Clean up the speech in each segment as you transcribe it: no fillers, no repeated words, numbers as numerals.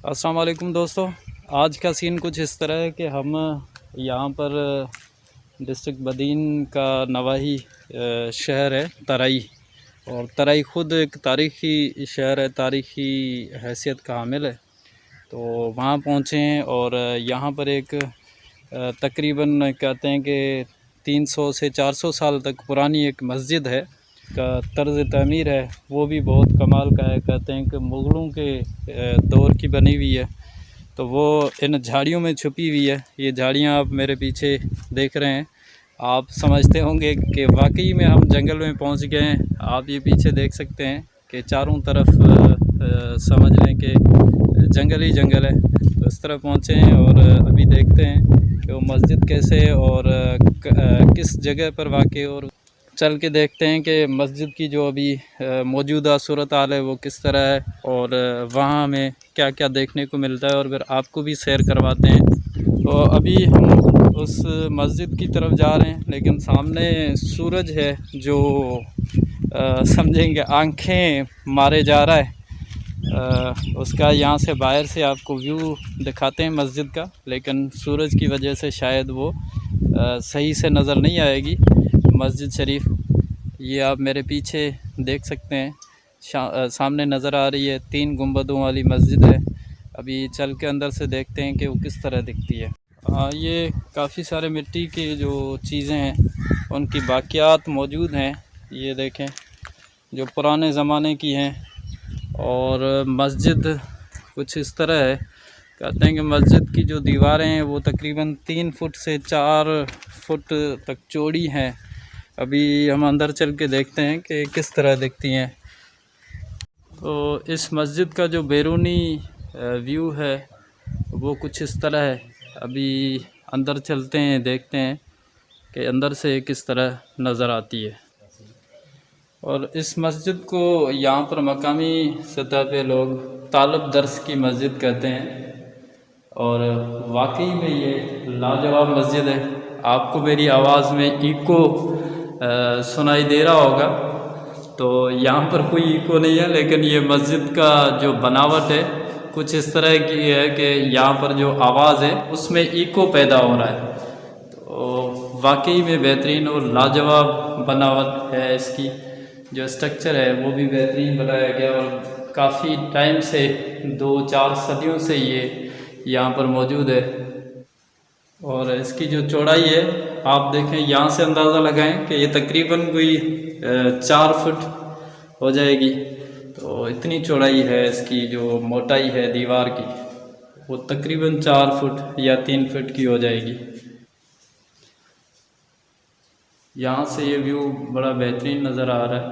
अस्सलाम वालेकुम दोस्तों। आज का सीन कुछ इस तरह है कि हम यहाँ पर डिस्ट्रिक्ट बदीन का नवाही शहर है तराई, और तराई ख़ुद एक तारीख़ी शहर है, तारीख़ी हैसियत का हामिल है। तो वहाँ पहुँचे हैं और यहाँ पर एक तकरीबन कहते हैं कि 300 से 400 साल तक पुरानी एक मस्जिद है का तर्ज़ तमीर है, वो भी बहुत कमाल का है। कहते हैं कि मुग़लों के दौर की बनी हुई है। तो वो इन झाड़ियों में छुपी हुई है। ये झाड़ियाँ आप मेरे पीछे देख रहे हैं, आप समझते होंगे कि वाकई में हम जंगल में पहुंच गए हैं। आप ये पीछे देख सकते हैं कि चारों तरफ समझ लें कि जंगल ही जंगल है। तो इस तरह पहुँचे हैं और अभी देखते हैं कि वो मस्जिद कैसे है और किस जगह पर वाक़ई, और चल के देखते हैं कि मस्जिद की जो अभी मौजूदा सूरत हाल है वो किस तरह है और वहाँ हमें क्या क्या देखने को मिलता है, और फिर आपको भी सैर करवाते हैं। तो अभी हम उस मस्जिद की तरफ जा रहे हैं, लेकिन सामने सूरज है जो समझेंगे आंखें मारे जा रहा है। उसका यहाँ से बाहर से आपको व्यू दिखाते हैं मस्जिद का, लेकिन सूरज की वजह से शायद वो सही से नज़र नहीं आएगी मस्जिद शरीफ। ये आप मेरे पीछे देख सकते हैं, सामने नज़र आ रही है 3 गुंबदों वाली मस्जिद है। अभी चल के अंदर से देखते हैं कि वो किस तरह दिखती है। ये काफ़ी सारे मिट्टी की जो चीज़ें हैं उनकी बाक़ियात मौजूद हैं। ये देखें जो पुराने ज़माने की हैं, और मस्जिद कुछ इस तरह है। कहते हैं कि मस्जिद की जो दीवारें हैं वो तकरीबन 3 फुट से 4 फुट तक चौड़ी हैं। अभी हम अंदर चल के देखते हैं कि किस तरह दिखती हैं। तो इस मस्जिद का जो बैरूनी व्यू है वो कुछ इस तरह है। अभी अंदर चलते हैं, देखते हैं कि अंदर से किस तरह नज़र आती है। और इस मस्जिद को यहाँ पर मकामी सतह पे लोग तालब दर्स की मस्जिद कहते हैं, और वाकई में ये लाजवाब मस्जिद है। आपको मेरी आवाज़ में इको सुनाई दे रहा होगा, तो यहाँ पर कोई इको नहीं है, लेकिन ये मस्जिद का जो बनावट है कुछ इस तरह की है कि यहाँ पर जो आवाज़ है उसमें इको पैदा हो रहा है। तो वाकई में बेहतरीन और लाजवाब बनावट है इसकी। जो स्ट्रक्चर है वो भी बेहतरीन बनाया गया, और काफ़ी टाइम से 2-4 सदियों से ये यहाँ पर मौजूद है। और इसकी जो चौड़ाई है आप देखें, यहाँ से अंदाज़ा लगाएं कि ये तकरीबन कोई 4 फुट हो जाएगी। तो इतनी चौड़ाई है इसकी, जो मोटाई है दीवार की वो तकरीबन 4 फुट या 3 फुट की हो जाएगी। यहाँ से ये व्यू बड़ा बेहतरीन नज़र आ रहा है।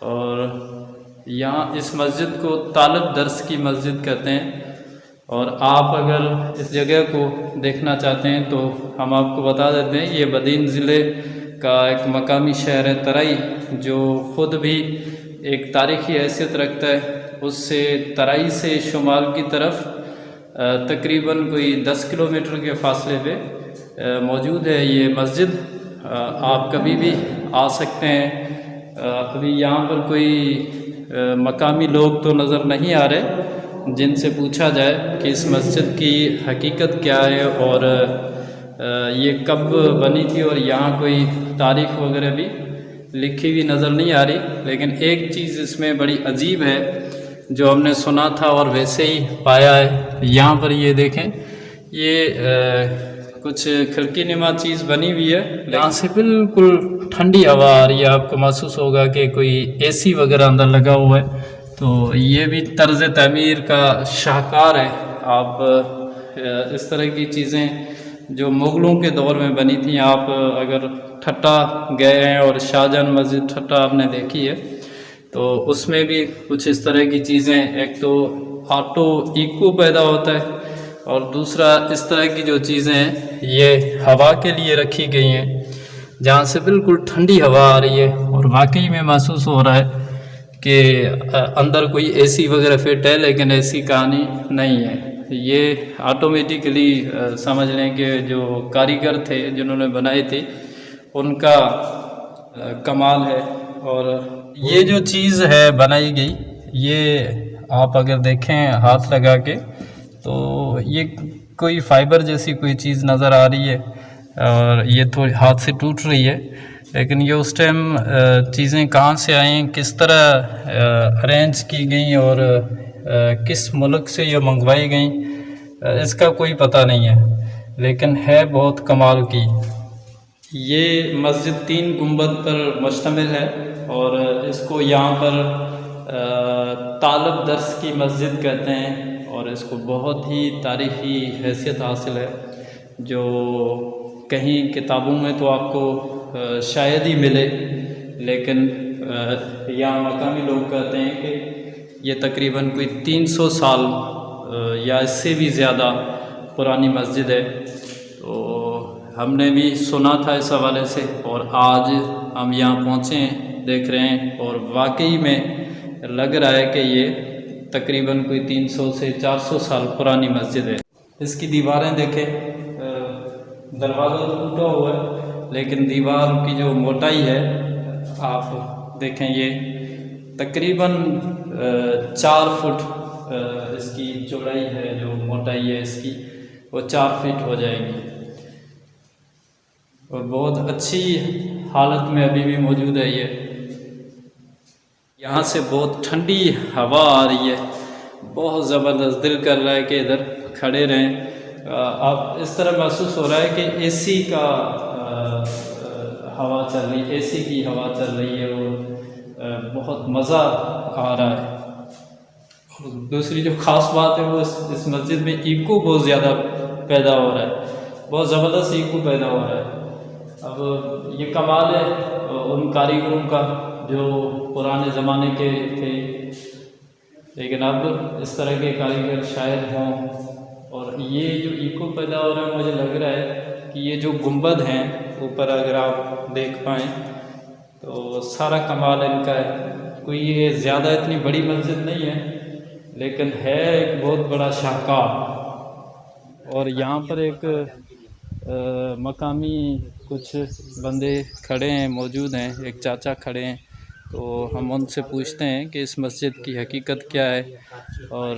और यहाँ इस मस्जिद को तालब दर्स की मस्जिद कहते हैं। और आप अगर इस जगह को देखना चाहते हैं तो हम आपको बता देते हैं, ये बदीन ज़िले का एक मकामी शहर है तराई, जो ख़ुद भी एक तारीख़ी हैसियत रखता है। उससे तराई से शुमाल की तरफ तकरीबन कोई 10 किलोमीटर के फासले पे मौजूद है ये मस्जिद। आप कभी भी आ सकते हैं। अभी यहाँ पर कोई मकामी लोग तो नज़र नहीं आ रहे जिनसे पूछा जाए कि इस मस्जिद की हकीकत क्या है और ये कब बनी थी, और यहाँ कोई तारीख़ वगैरह भी लिखी हुई नज़र नहीं आ रही। लेकिन एक चीज़ इसमें बड़ी अजीब है जो हमने सुना था और वैसे ही पाया है। यहाँ पर ये देखें, ये कुछ खिड़की नुमा चीज़ बनी हुई है, यहाँ से बिल्कुल ठंडी हवा आ रही है। आपको महसूस होगा कि कोई एसी वगैरह अंदर लगा हुआ है। तो ये भी तर्ज़ तमीर का शाहकार है। आप इस तरह की चीज़ें जो मुग़लों के दौर में बनी थी, आप अगर ठट्टा गए हैं और शाहजहां मस्जिद ठट्टा आपने देखी है, तो उसमें भी कुछ इस तरह की चीज़ें, एक तो ऑटो इको पैदा होता है, और दूसरा इस तरह की जो चीज़ें हैं ये हवा के लिए रखी गई हैं, जहाँ से बिल्कुल ठंडी हवा आ रही है। और वाकई में महसूस हो रहा है कि अंदर कोई एसी वगैरह फिट है, लेकिन ऐसी कहानी नहीं है। ये ऑटोमेटिकली समझ लें कि जो कारीगर थे जिन्होंने बनाए थे उनका कमाल है। और ये जो चीज़ है बनाई गई, ये आप अगर देखें हाथ लगा के तो ये कोई फाइबर जैसी कोई चीज़ नज़र आ रही है और ये थोड़ी हाथ से टूट रही है, लेकिन ये उस टाइम चीज़ें कहाँ से आई, किस तरह अरेंज की गई और किस मुल्क से ये मंगवाई गई, इसका कोई पता नहीं है, लेकिन है बहुत कमाल की। ये मस्जिद 3 गुंबद पर मुश्तमिल है और इसको यहाँ पर तालब दर्स की मस्जिद कहते हैं और इसको बहुत ही तारीख़ी हैसियत हासिल है, जो कहीं किताबों में तो आपको शायद ही मिले, लेकिन यहाँ मकामी लोग कहते हैं कि ये तकरीबन कोई 300 साल या इससे भी ज़्यादा पुरानी मस्जिद है। तो हमने भी सुना था इस हवाले से और आज हम यहाँ पहुँचे हैं, देख रहे हैं, और वाकई में लग रहा है कि ये तकरीबन कोई 300 से 400 साल पुरानी मस्जिद है। इसकी दीवारें देखें, दरवाज़ा तो टूटा हुआ है, लेकिन दीवार की जो मोटाई है आप देखें, ये तकरीबन 4 फुट इसकी चौड़ाई है, जो मोटाई है इसकी वो 4 फीट हो जाएगी और बहुत अच्छी हालत में अभी भी मौजूद है। ये यहाँ से बहुत ठंडी हवा आ रही है, बहुत ज़बरदस्त, दिल कर रहा है कि इधर खड़े रहें। आप इस तरह महसूस हो रहा है कि एसी का हवा चल रही, एसी की हवा चल रही है और बहुत मज़ा आ रहा है। और दूसरी जो ख़ास बात है वो इस मस्जिद में इको बहुत ज़्यादा पैदा हो रहा है, बहुत ज़बरदस्त इको पैदा हो रहा है। अब ये कमाल है उन कारीगरों का जो पुराने ज़माने के थे, लेकिन अब इस तरह के कारीगर शायद हों। और ये जो इको पैदा हो रहा है, मुझे लग रहा है कि ये जो गुंबद हैं ऊपर, अगर आप देख पाएँ तो सारा कमाल इनका है। कोई ये ज़्यादा इतनी बड़ी मस्जिद नहीं है, लेकिन है एक बहुत बड़ा शाहकार। और यहाँ पर एक मकामी कुछ बंदे खड़े हैं, मौजूद हैं, एक चाचा खड़े हैं, तो हम उनसे पूछते हैं कि इस मस्जिद की हकीकत क्या है और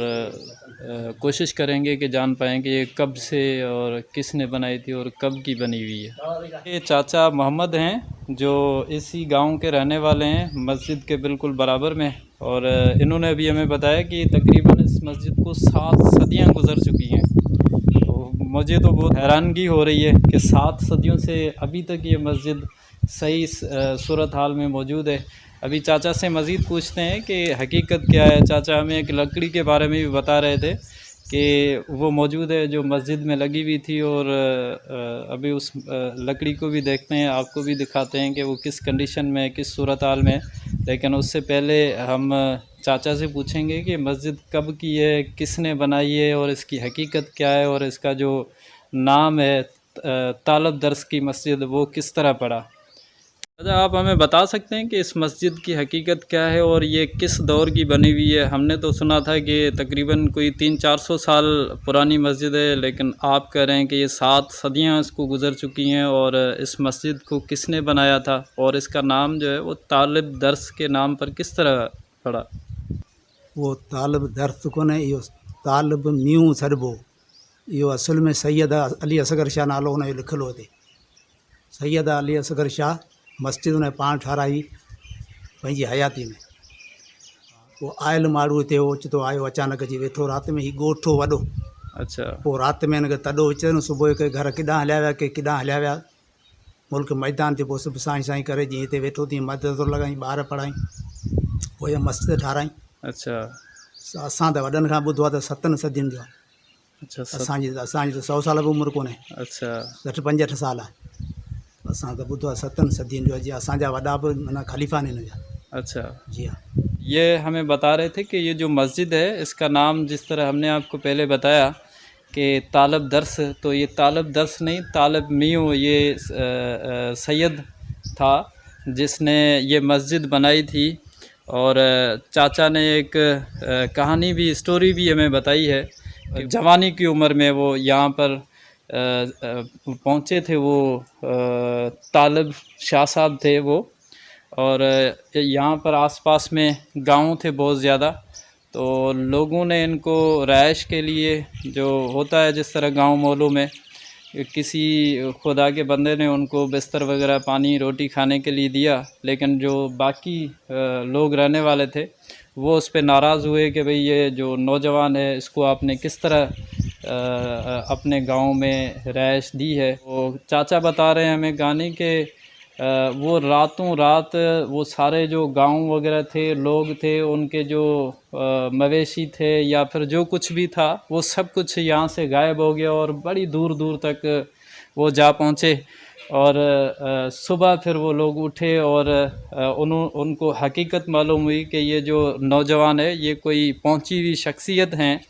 कोशिश करेंगे कि जान पाएँ कि ये कब से और किसने बनाई थी और कब की बनी हुई है। ये चाचा मोहम्मद हैं जो इसी गांव के रहने वाले हैं, मस्जिद के बिल्कुल बराबर में, और इन्होंने अभी हमें बताया कि तकरीबन इस मस्जिद को 7 सदियाँ गुजर चुकी हैं। तो मुझे तो बहुत हैरानगी हो रही है कि 7 सदियों से अभी तक ये मस्जिद सही सूरत हाल में मौजूद है। अभी चाचा से मज़ीद पूछते हैं कि हकीकत क्या है। चाचा हमें एक लकड़ी के बारे में भी बता रहे थे कि वो मौजूद है जो मस्जिद में लगी हुई थी, और अभी उस लकड़ी को भी देखते हैं, आपको भी दिखाते हैं कि वो किस कंडीशन में, किस सूरत हाल में। लेकिन उससे पहले हम चाचा से पूछेंगे कि मस्जिद कब की है, किसने बनाई है और इसकी हकीकत क्या है, और इसका जो नाम है तालब दर्स की मस्जिद, वो किस तरह पड़ा। अच्छा, आप हमें बता सकते हैं कि इस मस्जिद की हकीकत क्या है और ये किस दौर की बनी हुई है। हमने तो सुना था कि तकरीबन कोई 300-400 साल पुरानी मस्जिद है, लेकिन आप कह रहे हैं कि ये 7 सदियां इसको गुजर चुकी हैं। और इस मस्जिद को किसने बनाया था और इसका नाम जो है वो तालिब दर्स के नाम पर किस तरह पड़ा। वो तालिब दर्स को ने इहो तालिब मियूं सॾिबो, इहो असुल में सैयद अली असगर शाह नालो हुनजो लिखियलु हो हिते। सैयद अली असगर शाह मस्जिद उन पाण ठाराई पंहिंजी हयाती में। वो आयल माण्हू हिते ओचितो आयो, अचानक अची वेठो राति में, ही ॻोठो वॾो। अच्छा, पोइ राति में हिनखे तॾो अचनि, सुबुह जो घर किॾां हलिया विया, के किॾां हलिया विया, मुल्क मैदान ते। पोइ सभु साईं साईं करे जीअं हिते वेठो तीअं मदद लॻाई, ॿार पढ़ाई, पोइ इहा मस्जिद ठाराई। अच्छा, असां त वॾनि खां ॿुधो आहे त 7 सदियुनि जो आहे। अच्छा, असांजी त 100 साल बि उमिरि कोन्हे, अच्छा, 60-65 साल आहे। असां त ॿुधो आहे 7 सदियुनि जो आहे, जीअं असांजा वॾा बि माना ख़लीफ़ा आहिनि हिन जा। अच्छा। जी हाँ। ये हमें बता रहे थे कि ये जो मस्जिद है इसका नाम, जिस तरह हमने आपको पहले बताया कि तालब दर्स, तो ये तालब दर्स नहीं, तालब मियूं, ये सैयद था जिसने ये मस्जिद बनाई थी। और चाचा ने एक कहानी भी, स्टोरी भी हमें बताई है कि जवानी की उम्र में वो यहाँ पर पहुँचे थे। वो तालब शाह साहब थे वो, और यहाँ पर आसपास में गांव थे बहुत ज़्यादा। तो लोगों ने इनको रहाइश के लिए, जो होता है जिस तरह गांव मोहल्लों में, किसी खुदा के बंदे ने उनको बिस्तर वगैरह पानी रोटी खाने के लिए दिया, लेकिन जो बाकी लोग रहने वाले थे वो उस पर नाराज़ हुए कि भाई ये जो नौजवान है इसको आपने किस तरह अपने गांव में रहाइश दी है। वो चाचा बता रहे हैं हमें गाने के वो रातों रात वो सारे जो गांव वगैरह थे, लोग थे, उनके जो मवेशी थे या फिर जो कुछ भी था वो सब कुछ यहाँ से गायब हो गया और बड़ी दूर दूर तक वो जा पहुँचे। और सुबह फिर वो लोग उठे और उनको हकीकत मालूम हुई कि ये जो नौजवान है ये कोई पहुंची हुई शख्सियत हैं।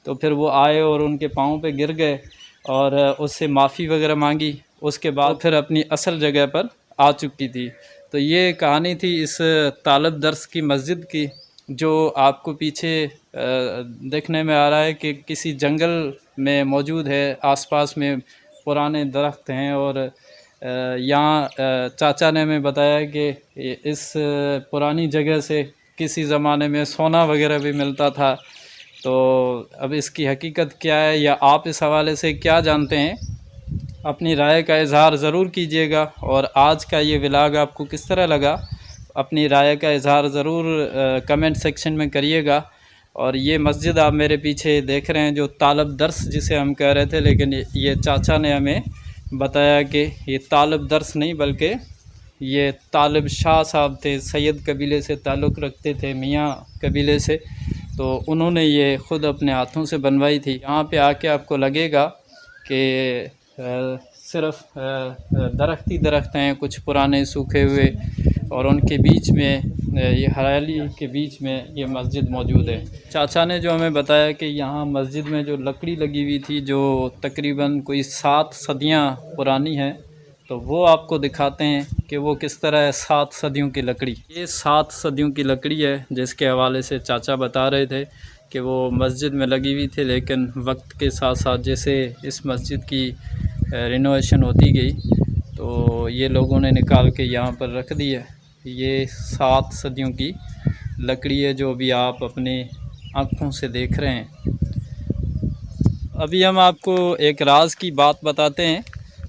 तो फिर वो आए और उनके पाँव पे गिर गए और उससे माफ़ी वगैरह मांगी। उसके बाद फिर अपनी असल जगह पर आ चुकी थी। तो ये कहानी थी इस तालब दर्स की मस्जिद की, जो आपको पीछे देखने में आ रहा है कि किसी जंगल में मौजूद है। आसपास में पुराने दरख्त हैं और यहाँ चाचा ने हमें बताया कि इस पुरानी जगह से किसी ज़माने में सोना वगैरह भी मिलता था। तो अब इसकी हकीकत क्या है या आप इस हवाले से क्या जानते हैं, अपनी राय का इज़हार ज़रूर कीजिएगा। और आज का ये व्लॉग आपको किस तरह लगा, अपनी राय का इज़हार ज़रूर कमेंट सेक्शन में करिएगा। और ये मस्जिद आप मेरे पीछे देख रहे हैं जो तालब दर्स जिसे हम कह रहे थे, लेकिन ये चाचा ने हमें बताया कि ये तालब दर्स नहीं बल्कि ये तालब शाह साहब थे, सैयद कबीले से ताल्लुक़ रखते थे, मियाँ कबीले से। तो उन्होंने ये ख़ुद अपने हाथों से बनवाई थी। यहाँ पे आके आपको लगेगा कि सिर्फ़ दरख्त ही दरख्त हैं, कुछ पुराने सूखे हुए, और उनके बीच में ये हरियाली के बीच में ये मस्जिद मौजूद है। चाचा ने जो हमें बताया कि यहाँ मस्जिद में जो लकड़ी लगी हुई थी जो तकरीबन कोई 7 सदियाँ पुरानी है, तो वो आपको दिखाते हैं कि वो किस तरह है। 7 सदियों की लकड़ी, ये 7 सदियों की लकड़ी है जिसके हवाले से चाचा बता रहे थे कि वो मस्जिद में लगी हुई थी, लेकिन वक्त के साथ साथ जैसे इस मस्जिद की रिनोवेशन होती गई तो ये लोगों ने निकाल के यहाँ पर रख दी है। ये 7 सदियों की लकड़ी है जो अभी आप अपने आँखों से देख रहे हैं। अभी हम आपको एक राज की बात बताते हैं।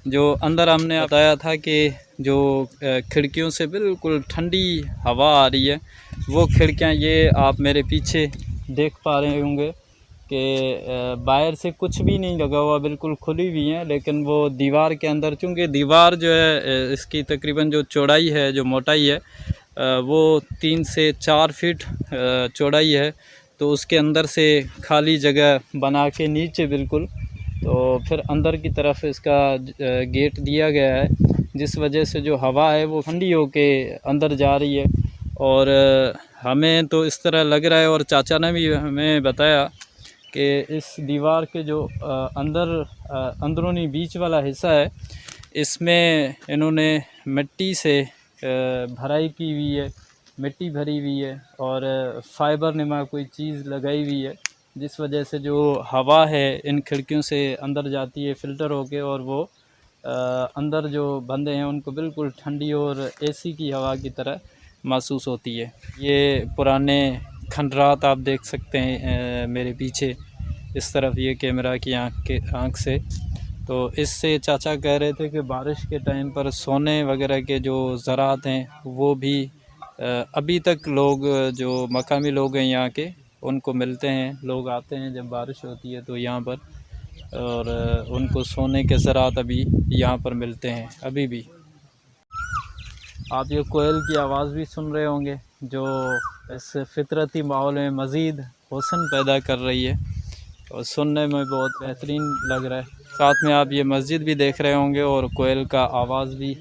जो अंदर हमने बताया था कि जो खिड़कियों से बिल्कुल ठंडी हवा आ रही है, वो खिड़कियाँ ये आप मेरे पीछे देख पा रहे होंगे कि बाहर से कुछ भी नहीं लगा हुआ, बिल्कुल खुली हुई हैं। लेकिन वो दीवार के अंदर, चूँकि दीवार जो है इसकी तकरीबन जो चौड़ाई है, जो मोटाई है वो 3 से 4 फीट चौड़ाई है। तो उसके अंदर से खाली जगह बना के नीचे बिल्कुल, तो फिर अंदर की तरफ इसका गेट दिया गया है, जिस वजह से जो हवा है वो ठंडी होके अंदर जा रही है। और हमें तो इस तरह लग रहा है, और चाचा ने भी हमें बताया कि इस दीवार के जो अंदरूनी बीच वाला हिस्सा है, इसमें इन्होंने मिट्टी से भराई की हुई है, मिट्टी भरी हुई है और फाइबर नुमा कोई चीज़ लगाई हुई है, जिस वजह से जो हवा है इन खिड़कियों से अंदर जाती है फ़िल्टर होके, और वो अंदर जो बंदे हैं उनको बिल्कुल ठंडी और एसी की हवा की तरह महसूस होती है। ये पुराने खंडरात आप देख सकते हैं मेरे पीछे इस तरफ, ये कैमरा की आँख से। तो इससे चाचा कह रहे थे कि बारिश के टाइम पर सोने वगैरह के जो ज़रात हैं वो भी अभी तक लोग जो मकामी लोग हैं यहाँ के उनको मिलते हैं। लोग आते हैं जब बारिश होती है तो यहाँ पर, और उनको सोने के ज़रात अभी यहाँ पर मिलते हैं अभी भी। आप ये कोयल की आवाज़ भी सुन रहे होंगे जो इस फितरती माहौल में मज़ीद हुस्न पैदा कर रही है और सुनने में बहुत बेहतरीन लग रहा है। साथ में आप ये मस्जिद भी देख रहे होंगे और कोयल का आवाज़ भी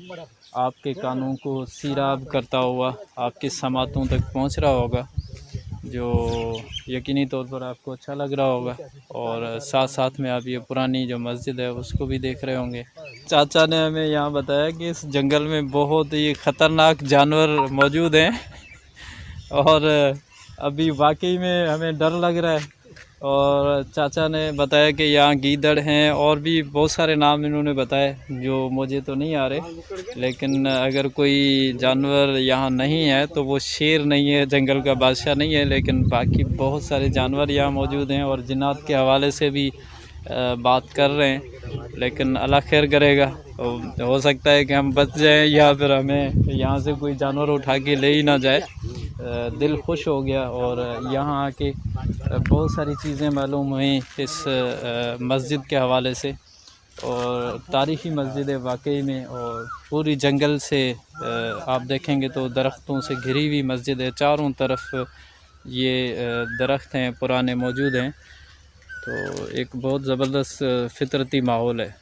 आपके कानों को सीराब करता हुआ आपकी समातों तक पहुंच रहा होगा, जो यकीनी तौर पर आपको अच्छा लग रहा होगा। और साथ साथ में आप ये पुरानी जो मस्जिद है उसको भी देख रहे होंगे। चाचा ने हमें यहाँ बताया कि इस जंगल में बहुत ही ख़तरनाक जानवर मौजूद हैं और अभी वाकई में हमें डर लग रहा है और चाचा ने बताया कि यहाँ गीदड़ हैं और भी बहुत सारे नाम इन्होंने बताए जो मुझे तो नहीं आ रहे, लेकिन अगर कोई जानवर यहाँ नहीं है तो वो शेर नहीं है, जंगल का बादशाह नहीं है, लेकिन बाकी बहुत सारे जानवर यहाँ मौजूद हैं और जिन्नात के हवाले से भी बात कर रहे हैं। लेकिन अल्लाह खैर करेगा, हो सकता है कि हम बच जाएं या फिर हमें यहाँ से कोई जानवर उठा के ले ही ना जाए। दिल खुश हो गया और यहाँ आके बहुत सारी चीज़ें मालूम हुई इस मस्जिद के हवाले से। और तारीख़ी मस्जिद है वाकई में, और पूरी जंगल से आप देखेंगे तो दरख्तों से घिरी हुई मस्जिद है, चारों तरफ ये दरख्त हैं पुराने मौजूद हैं। तो एक बहुत ज़बरदस्त फितरती माहौल है।